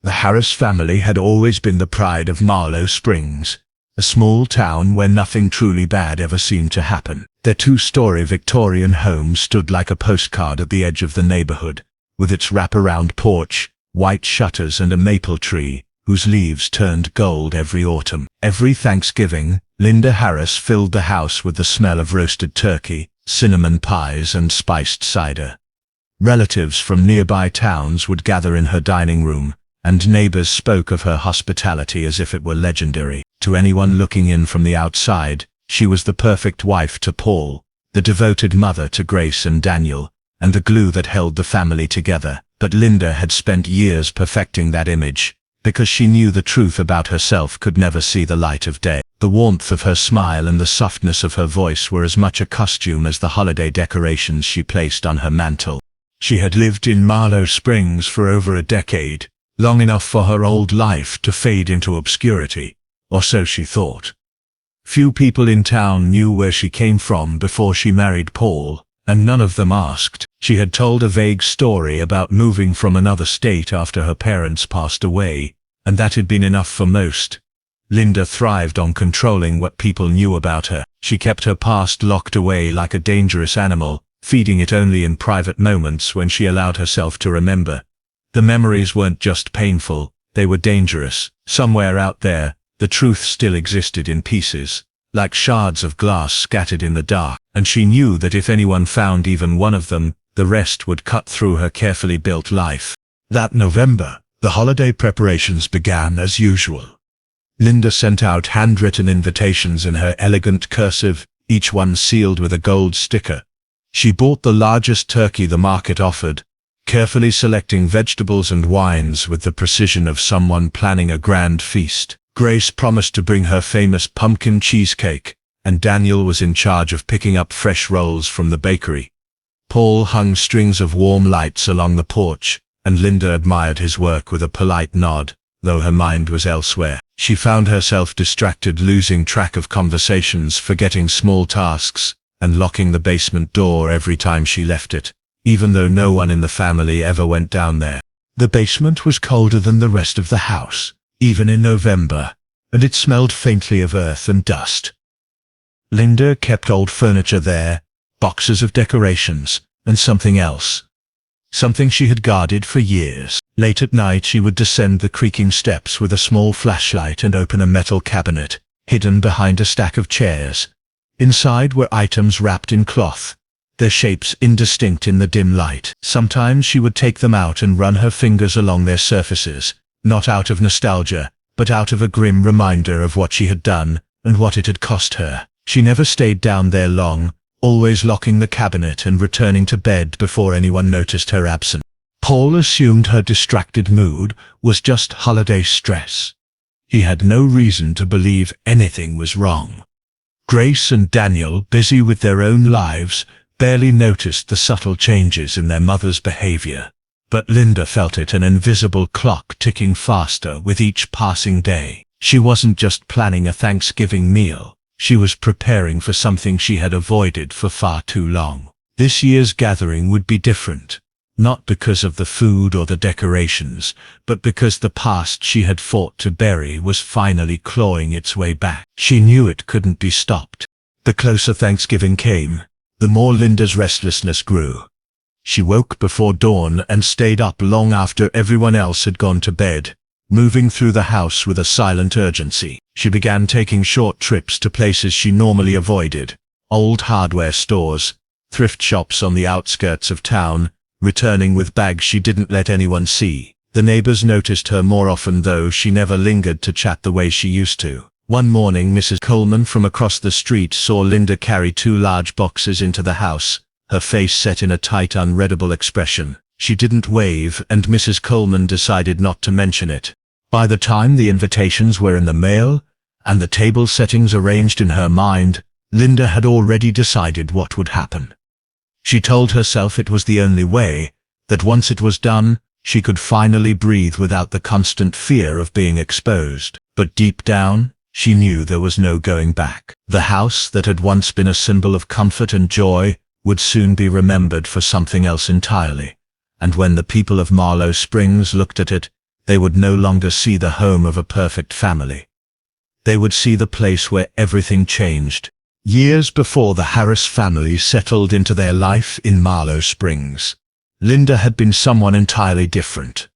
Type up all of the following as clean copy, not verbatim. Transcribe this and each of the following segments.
The Harris family had always been the pride of Marlow Springs, a small town where nothing truly bad ever seemed to happen. Their two-story Victorian home stood like a postcard at the edge of the neighborhood, with its wraparound porch, white shutters and a maple tree, whose leaves turned gold every autumn. Every Thanksgiving, Linda Harris filled the house with the smell of roasted turkey, cinnamon pies and spiced cider. Relatives from nearby towns would gather in her dining room, and neighbors spoke of her hospitality as if it were legendary. To anyone looking in from the outside, she was the perfect wife to Paul, the devoted mother to Grace and Daniel, and the glue that held the family together. But Linda had spent years perfecting that image, because she knew the truth about herself could never see the light of day. The warmth of her smile and the softness of her voice were as much a costume as the holiday decorations she placed on her mantel. She had lived in Marlow Springs for over a decade, long enough for her old life to fade into obscurity, or so she thought. Few people in town knew where she came from before she married Paul, and none of them asked. She had told a vague story about moving from another state after her parents passed away, and that had been enough for most. Linda thrived on controlling what people knew about her. She kept her past locked away like a dangerous animal, feeding it only in private moments when she allowed herself to remember. The memories weren't just painful, they were dangerous. Somewhere out there, the truth still existed in pieces, like shards of glass scattered in the dark, and she knew that if anyone found even one of them, the rest would cut through her carefully built life. That November, the holiday preparations began as usual. Linda sent out handwritten invitations in her elegant cursive, each one sealed with a gold sticker. She bought the largest turkey the market offered, carefully selecting vegetables and wines with the precision of someone planning a grand feast. Grace promised to bring her famous pumpkin cheesecake, and Daniel was in charge of picking up fresh rolls from the bakery. Paul hung strings of warm lights along the porch, and Linda admired his work with a polite nod, though her mind was elsewhere. She found herself distracted, losing track of conversations, forgetting small tasks, and locking the basement door every time she left it, even though no one in the family ever went down there. The basement was colder than the rest of the house, even in November, and it smelled faintly of earth and dust. Linda kept old furniture there, boxes of decorations, and something else. Something she had guarded for years. Late at night she would descend the creaking steps with a small flashlight and open a metal cabinet, hidden behind a stack of chairs. Inside were items wrapped in cloth, their shapes indistinct in the dim light. Sometimes she would take them out and run her fingers along their surfaces, not out of nostalgia, but out of a grim reminder of what she had done and what it had cost her. She never stayed down there long, always locking the cabinet and returning to bed before anyone noticed her absence. Paul assumed her distracted mood was just holiday stress. He had no reason to believe anything was wrong. Grace and Daniel, busy with their own lives, barely noticed the subtle changes in their mother's behavior. But Linda felt it, an invisible clock ticking faster with each passing day. She wasn't just planning a Thanksgiving meal. She was preparing for something she had avoided for far too long. This year's gathering would be different, not because of the food or the decorations, but because the past she had fought to bury was finally clawing its way back. She knew it couldn't be stopped. The closer Thanksgiving came, the more Linda's restlessness grew. She woke before dawn and stayed up long after everyone else had gone to bed, moving through the house with a silent urgency. She began taking short trips to places she normally avoided, old hardware stores, thrift shops on the outskirts of town, returning with bags she didn't let anyone see. The neighbors noticed her more often, though she never lingered to chat the way she used to. One morning Mrs. Coleman from across the street saw Linda carry 2 large boxes into the house, her face set in a tight, unreadable expression. She didn't wave, and Mrs. Coleman decided not to mention it. By the time the invitations were in the mail, and the table settings arranged in her mind, Linda had already decided what would happen. She told herself it was the only way, that once it was done, she could finally breathe without the constant fear of being exposed. But deep down, she knew there was no going back. The house that had once been a symbol of comfort and joy would soon be remembered for something else entirely. And when the people of Marlow Springs looked at it, they would no longer see the home of a perfect family. They would see the place where everything changed. Years before the Harris family settled into their life in Marlow Springs, Linda had been someone entirely different.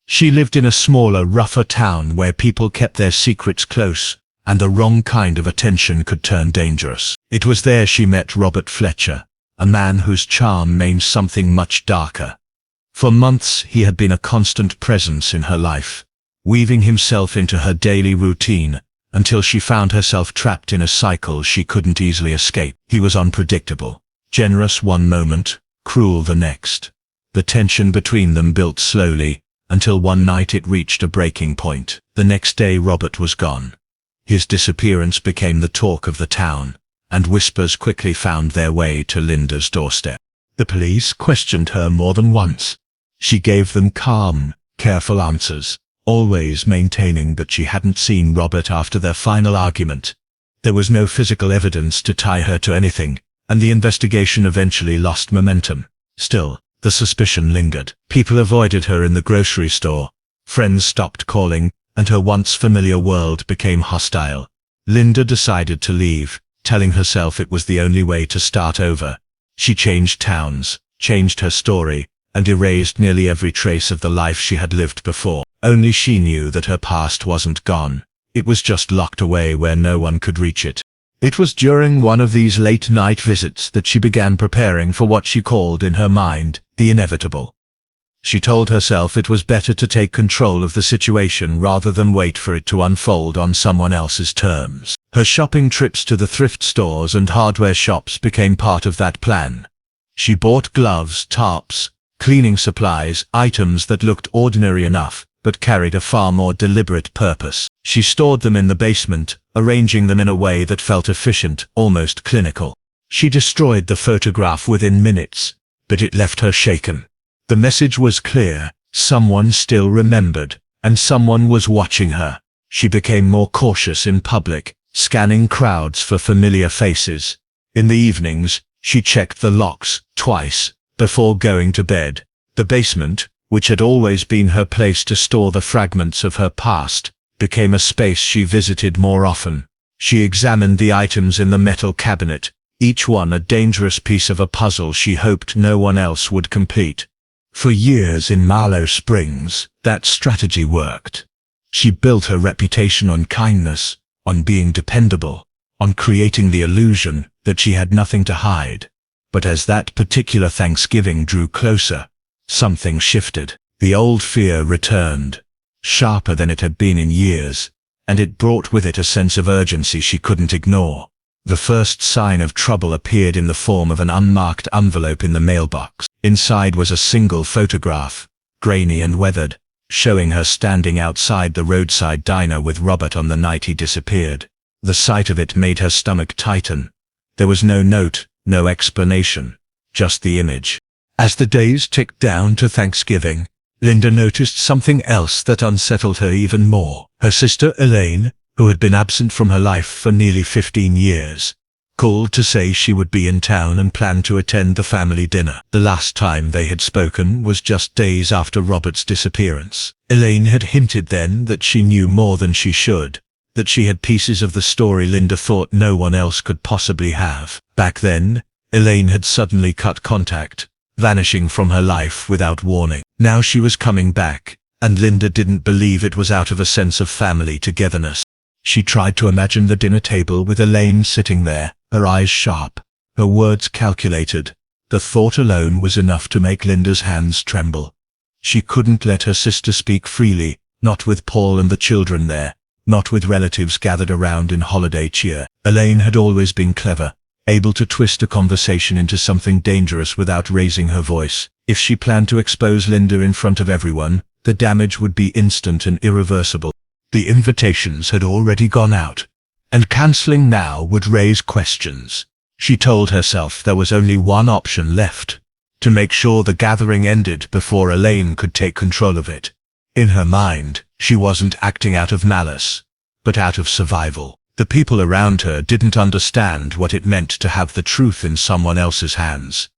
She lived in a smaller, rougher town where people kept their secrets close, and the wrong kind of attention could turn dangerous. It was there she met Robert Fletcher, a man whose charm meant something much darker. For months he had been a constant presence in her life, weaving himself into her daily routine, until she found herself trapped in a cycle she couldn't easily escape. He was unpredictable, generous one moment, cruel the next. The tension between them built slowly, until one night it reached a breaking point. The next day Robert was gone. His disappearance became the talk of the town, and whispers quickly found their way to Linda's doorstep. The police questioned her more than once. She gave them calm, careful answers, always maintaining that she hadn't seen Robert after their final argument. There was no physical evidence to tie her to anything, and the investigation eventually lost momentum. Still, the suspicion lingered. People avoided her in the grocery store. Friends stopped calling, and her once familiar world became hostile. Linda decided to leave, telling herself it was the only way to start over. She changed towns, changed her story, and erased nearly every trace of the life she had lived before. Only she knew that her past wasn't gone. It was just locked away where no one could reach it. It was during one of these late-night visits that she began preparing for what she called in her mind, the inevitable. She told herself it was better to take control of the situation rather than wait for it to unfold on someone else's terms. Her shopping trips to the thrift stores and hardware shops became part of that plan. She bought gloves, tarps, cleaning supplies, items that looked ordinary enough, but carried a far more deliberate purpose. She stored them in the basement, arranging them in a way that felt efficient, almost clinical. She destroyed the photograph within minutes, but it left her shaken. The message was clear: someone still remembered, and someone was watching her. She became more cautious in public, scanning crowds for familiar faces. In the evenings, she checked the locks twice before going to bed. The basement, which had always been her place to store the fragments of her past, became a space she visited more often. She examined the items in the metal cabinet, each one a dangerous piece of a puzzle she hoped no one else would complete. For years in Marlow Springs, that strategy worked. She built her reputation on kindness, on being dependable, on creating the illusion that she had nothing to hide. But as that particular Thanksgiving drew closer, something shifted. The old fear returned, sharper than it had been in years, and it brought with it a sense of urgency she couldn't ignore. The first sign of trouble appeared in the form of an unmarked envelope in the mailbox. Inside was a single photograph, grainy and weathered, showing her standing outside the roadside diner with Robert on the night he disappeared. The sight of it made her stomach tighten. There was no note, no explanation, just the image. As the days ticked down to Thanksgiving, Linda noticed something else that unsettled her even more. Her sister Elaine, who had been absent from her life for nearly 15 years, called to say she would be in town and planned to attend the family dinner. The last time they had spoken was just days after Robert's disappearance. Elaine had hinted then that she knew more than she should, that she had pieces of the story Linda thought no one else could possibly have. Back then, Elaine had suddenly cut contact, vanishing from her life without warning. Now she was coming back, and Linda didn't believe it was out of a sense of family togetherness. She tried to imagine the dinner table with Elaine sitting there, her eyes sharp, her words calculated. The thought alone was enough to make Linda's hands tremble. She couldn't let her sister speak freely, not with Paul and the children there, not with relatives gathered around in holiday cheer. Elaine had always been clever, able to twist a conversation into something dangerous without raising her voice. If she planned to expose Linda in front of everyone, the damage would be instant and irreversible. The invitations had already gone out, and cancelling now would raise questions. She told herself there was only one option left: to make sure the gathering ended before Elaine could take control of it. In her mind, she wasn't acting out of malice, but out of survival. The people around her didn't understand what it meant to have the truth in someone else's hands.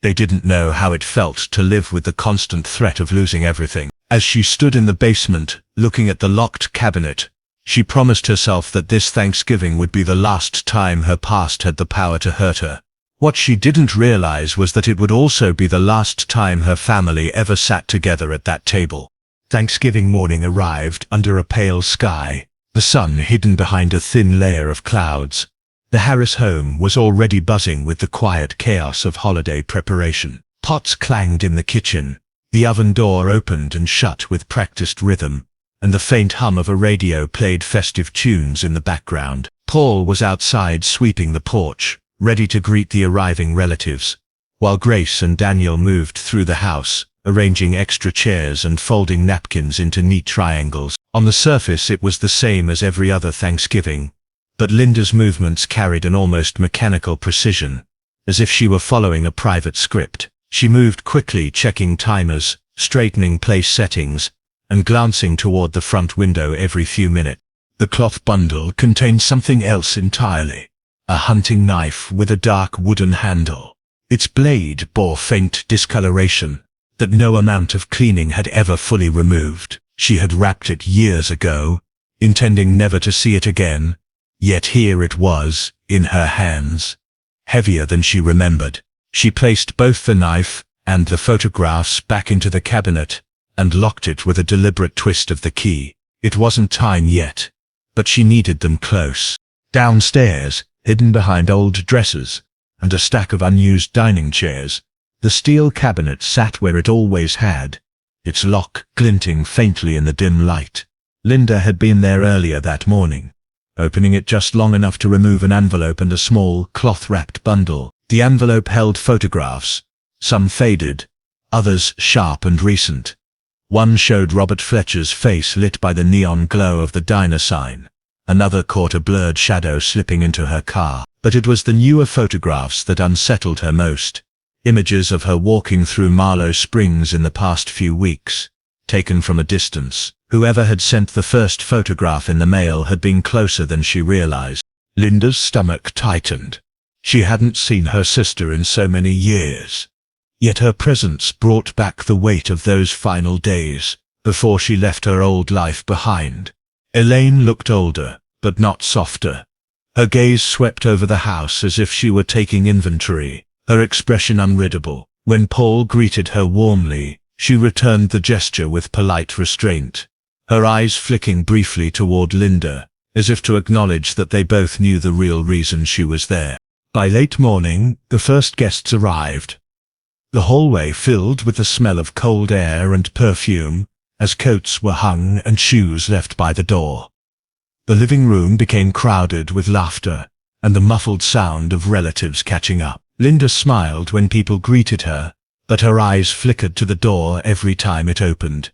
They didn't know how it felt to live with the constant threat of losing everything. As she stood in the basement, looking at the locked cabinet, she promised herself that this Thanksgiving would be the last time her past had the power to hurt her. What she didn't realize was that it would also be the last time her family ever sat together at that table. Thanksgiving morning arrived under a pale sky, the sun hidden behind a thin layer of clouds. The Harris home was already buzzing with the quiet chaos of holiday preparation. Pots clanged in the kitchen, the oven door opened and shut with practiced rhythm, and the faint hum of a radio played festive tunes in the background. Paul was outside sweeping the porch, ready to greet the arriving relatives, while Grace and Daniel moved through the house, arranging extra chairs and folding napkins into neat triangles. On the surface it was the same as every other Thanksgiving, but Linda's movements carried an almost mechanical precision, as if she were following a private script. She moved quickly, checking timers, straightening place settings, and glancing toward the front window every few minutes. The cloth bundle contained something else entirely. A hunting knife with a dark wooden handle. Its blade bore faint discoloration that no amount of cleaning had ever fully removed. She had wrapped it years ago, intending never to see it again, yet here it was, in her hands, heavier than she remembered. She placed both the knife and the photographs back into the cabinet and locked it with a deliberate twist of the key. It wasn't time yet, but she needed them close. Downstairs, hidden behind old dressers and a stack of unused dining chairs, the steel cabinet sat where it always had, its lock glinting faintly in the dim light. Linda had been there earlier that morning, opening it just long enough to remove an envelope and a small, cloth-wrapped bundle. The envelope held photographs, some faded, others sharp and recent. One showed Robert Fletcher's face lit by the neon glow of the diner sign. Another caught a blurred shadow slipping into her car. But it was the newer photographs that unsettled her most. Images of her walking through Marlow Springs in the past few weeks, taken from a distance. Whoever had sent the first photograph in the mail had been closer than she realized. Linda's stomach tightened. She hadn't seen her sister in so many years. Yet her presence brought back the weight of those final days, before she left her old life behind. Elaine looked older, but not softer. Her gaze swept over the house as if she were taking inventory, her expression unreadable. When Paul greeted her warmly, she returned the gesture with polite restraint, her eyes flicking briefly toward Linda, as if to acknowledge that they both knew the real reason she was there. By late morning, the first guests arrived. The hallway filled with the smell of cold air and perfume, as coats were hung and shoes left by the door. The living room became crowded with laughter and the muffled sound of relatives catching up. Linda smiled when people greeted her, but her eyes flickered to the door every time it opened.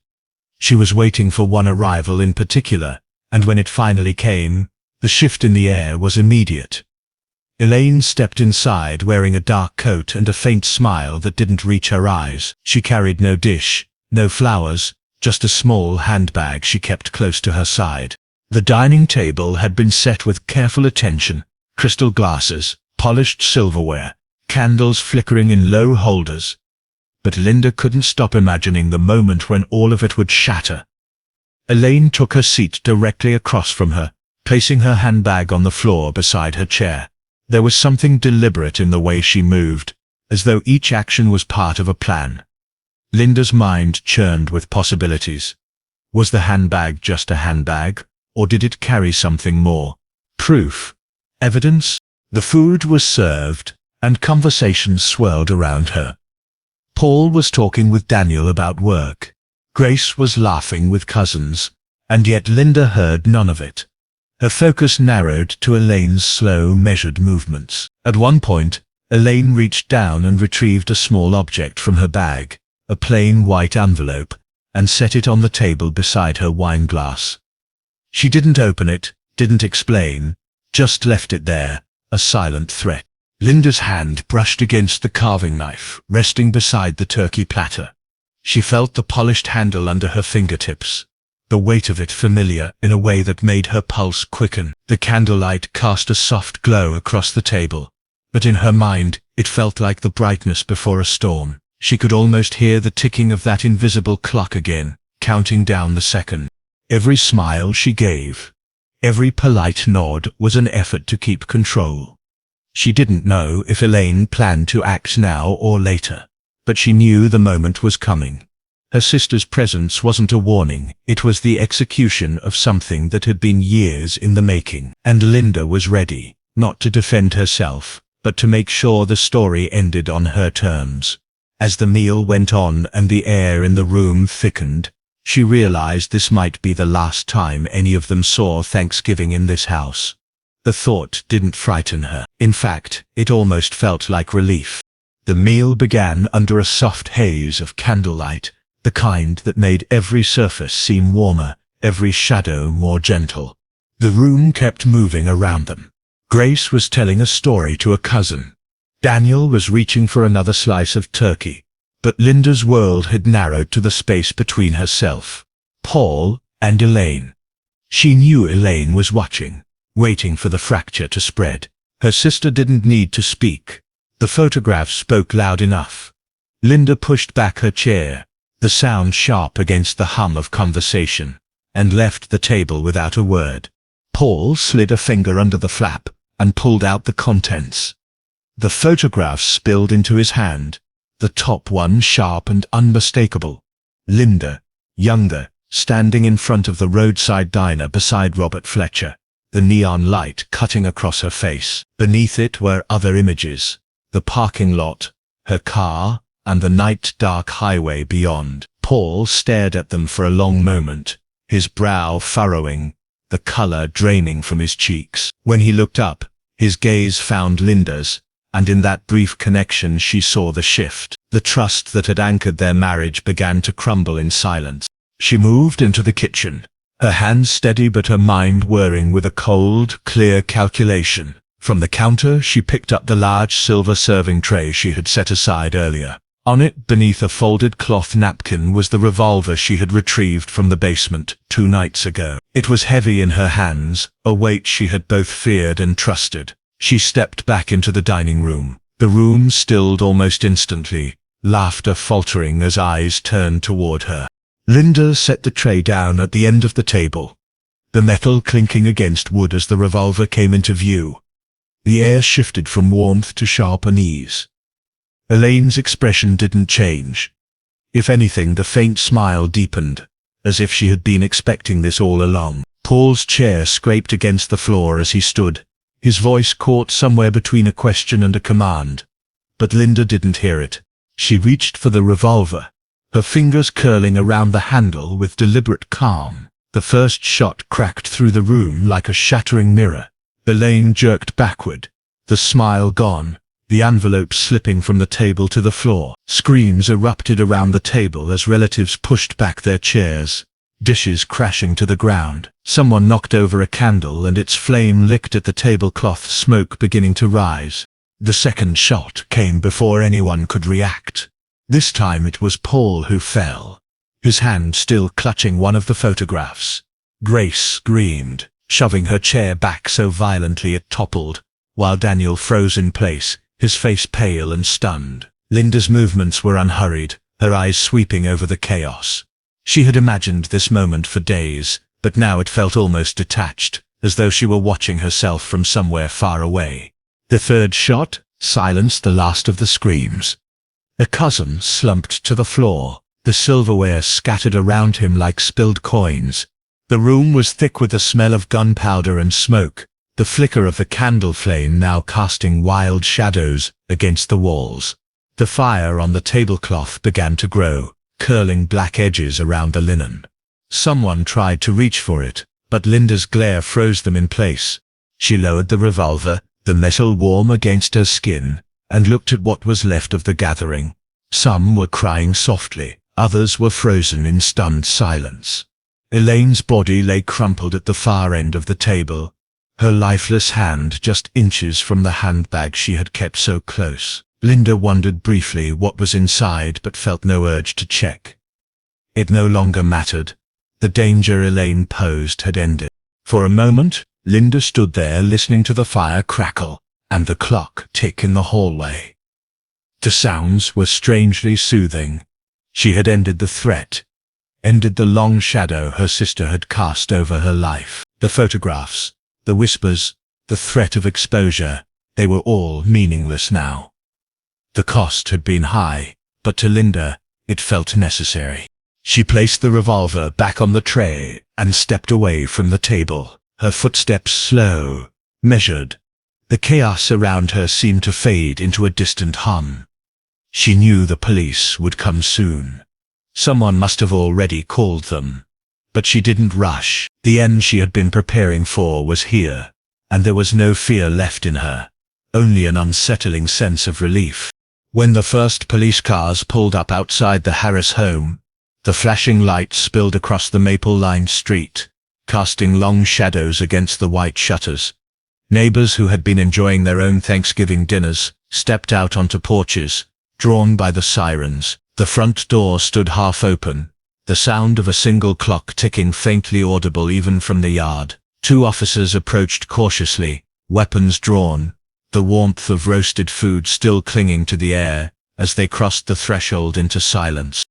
She was waiting for one arrival in particular, and when it finally came, the shift in the air was immediate. Elaine stepped inside wearing a dark coat and a faint smile that didn't reach her eyes. She carried no dish, no flowers, just a small handbag she kept close to her side. The dining table had been set with careful attention, crystal glasses, polished silverware, candles flickering in low holders. But Linda couldn't stop imagining the moment when all of it would shatter. Elaine took her seat directly across from her, placing her handbag on the floor beside her chair. There was something deliberate in the way she moved, as though each action was part of a plan. Linda's mind churned with possibilities. Was the handbag just a handbag, or did it carry something more? Proof? Evidence? The food was served, and conversation swirled around her. Paul was talking with Daniel about work. Grace was laughing with cousins, and yet Linda heard none of it. Her focus narrowed to Elaine's slow, measured movements. At one point, Elaine reached down and retrieved a small object from her bag, a plain white envelope, and set it on the table beside her wine glass. She didn't open it, didn't explain, just left it there, a silent threat. Linda's hand brushed against the carving knife, resting beside the turkey platter. She felt the polished handle under her fingertips, the weight of it familiar in a way that made her pulse quicken. The candlelight cast a soft glow across the table, but in her mind, it felt like the brightness before a storm. She could almost hear the ticking of that invisible clock again, counting down the second. Every smile she gave, every polite nod was an effort to keep control. She didn't know if Elaine planned to act now or later, but she knew the moment was coming. Her sister's presence wasn't a warning, it was the execution of something that had been years in the making. And Linda was ready, not to defend herself, but to make sure the story ended on her terms. As the meal went on and the air in the room thickened, she realized this might be the last time any of them saw Thanksgiving in this house. The thought didn't frighten her. In fact, it almost felt like relief. The meal began under a soft haze of candlelight, the kind that made every surface seem warmer, every shadow more gentle. The room kept moving around them. Grace was telling a story to a cousin. Daniel was reaching for another slice of turkey. But Linda's world had narrowed to the space between herself, Paul, and Elaine. She knew Elaine was watching, waiting for the fracture to spread. Her sister didn't need to speak. The photograph spoke loud enough. Linda pushed back her chair, the sound sharp against the hum of conversation, and left the table without a word. Paul slid a finger under the flap and pulled out the contents. The photographs spilled into his hand, the top one sharp and unmistakable. Linda, younger, standing in front of the roadside diner beside Robert Fletcher, the neon light cutting across her face. Beneath it were other images, the parking lot, her car, and the night-dark highway beyond. Paul stared at them for a long moment, his brow furrowing, the color draining from his cheeks. When he looked up, his gaze found Linda's, and in that brief connection she saw the shift. The trust that had anchored their marriage began to crumble in silence. She moved into the kitchen, her hands steady but her mind whirring with a cold, clear calculation. From the counter she picked up the large silver serving tray she had set aside earlier. On it, beneath a folded cloth napkin, was the revolver she had retrieved from the basement 2 nights ago. It was heavy in her hands, a weight she had both feared and trusted. She stepped back into the dining room. The room stilled almost instantly, laughter faltering as eyes turned toward her. Linda set the tray down at the end of the table, the metal clinking against wood as the revolver came into view. The air shifted from warmth to sharp unease. Elaine's expression didn't change. If anything, the faint smile deepened, as if she had been expecting this all along. Paul's chair scraped against the floor as he stood, his voice caught somewhere between a question and a command. But Linda didn't hear it. She reached for the revolver, her fingers curling around the handle with deliberate calm. The first shot cracked through the room like a shattering mirror. Elaine jerked backward, the smile gone, the envelope slipping from the table to the floor. Screams erupted around the table as relatives pushed back their chairs, dishes crashing to the ground. Someone knocked over a candle and its flame licked at the tablecloth, smoke beginning to rise. The second shot came before anyone could react. This time it was Paul who fell, his hand still clutching one of the photographs. Grace screamed, shoving her chair back so violently it toppled, while Daniel froze in place, his face pale and stunned. Linda's movements were unhurried, her eyes sweeping over the chaos. She had imagined this moment for days, but now it felt almost detached, as though she were watching herself from somewhere far away. The third shot silenced the last of the screams. A cousin slumped to the floor, the silverware scattered around him like spilled coins. The room was thick with the smell of gunpowder and smoke, the flicker of the candle flame now casting wild shadows against the walls. The fire on the tablecloth began to grow, curling black edges around the linen. Someone tried to reach for it, but Linda's glare froze them in place. She lowered the revolver, the metal warm against her skin, and looked at what was left of the gathering. Some were crying softly, others were frozen in stunned silence. Elaine's body lay crumpled at the far end of the table, her lifeless hand just inches from the handbag she had kept so close. Linda wondered briefly what was inside but felt no urge to check. It no longer mattered. The danger Elaine posed had ended. For a moment, Linda stood there listening to the fire crackle and the clock tick in the hallway. The sounds were strangely soothing. She had ended the threat. ended the long shadow her sister had cast over her life. The photographs, the whispers, the threat of exposure, they were all meaningless now. The cost had been high, but to Linda, it felt necessary. She placed the revolver back on the tray and stepped away from the table, her footsteps slow, measured. The chaos around her seemed to fade into a distant hum. She knew the police would come soon. Someone must have already called them. But she didn't rush. The end she had been preparing for was here, and there was no fear left in her, only an unsettling sense of relief. When the first police cars pulled up outside the Harris home, the flashing lights spilled across the maple-lined street, casting long shadows against the white shutters. Neighbors who had been enjoying their own Thanksgiving dinners stepped out onto porches, drawn by the sirens. The front door stood half open, the sound of a single clock ticking faintly audible even from the yard. Two officers approached cautiously, weapons drawn, the warmth of roasted food still clinging to the air as they crossed the threshold into silence.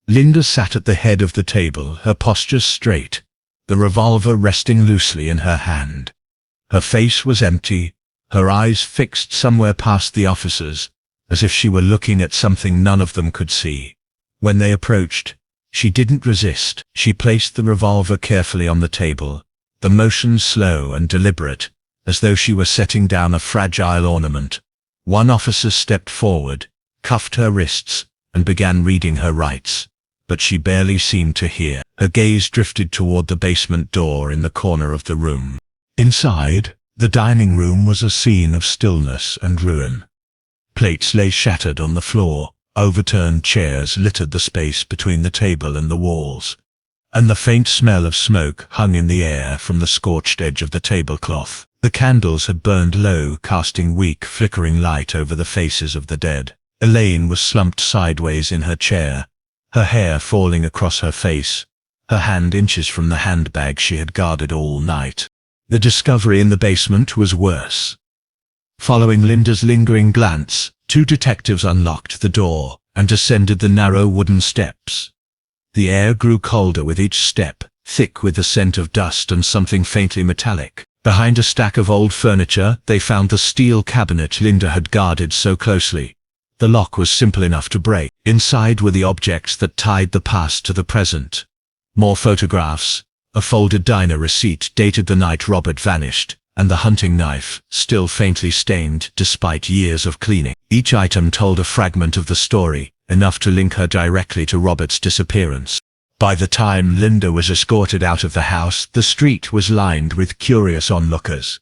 Linda sat at the head of the table, her posture straight, the revolver resting loosely in her hand. Her face was empty, her eyes fixed somewhere past the officers, as if she were looking at something none of them could see. When they approached, she didn't resist. She placed the revolver carefully on the table, the motion slow and deliberate, as though she were setting down a fragile ornament. One officer stepped forward, cuffed her wrists, and began reading her rights, but she barely seemed to hear. Her gaze drifted toward the basement door in the corner of the room. Inside, the dining room was a scene of stillness and ruin. Plates lay shattered on the floor, overturned chairs littered the space between the table and the walls, and the faint smell of smoke hung in the air from the scorched edge of the tablecloth. The candles had burned low, casting weak, flickering light over the faces of the dead. Elaine was slumped sideways in her chair, her hair falling across her face, her hand inches from the handbag she had guarded all night. The discovery in the basement was worse. Following Linda's lingering glance, two detectives unlocked the door and descended the narrow wooden steps. The air grew colder with each step, thick with the scent of dust and something faintly metallic. Behind a stack of old furniture, they found the steel cabinet Linda had guarded so closely. The lock was simple enough to break. Inside were the objects that tied the past to the present. More photographs, a folded diner receipt dated the night Robert vanished, and the hunting knife, still faintly stained despite years of cleaning. Each item told a fragment of the story, enough to link her directly to Robert's disappearance. By the time Linda was escorted out of the house, the street was lined with curious onlookers.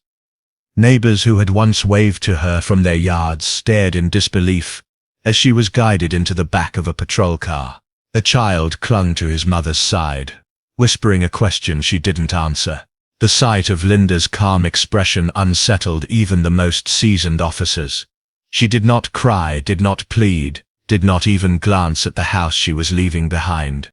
Neighbors who had once waved to her from their yards stared in disbelief as she was guided into the back of a patrol car. A child clung to his mother's side, whispering a question she didn't answer. The sight of Linda's calm expression unsettled even the most seasoned officers. She did not cry, did not plead, did not even glance at the house she was leaving behind.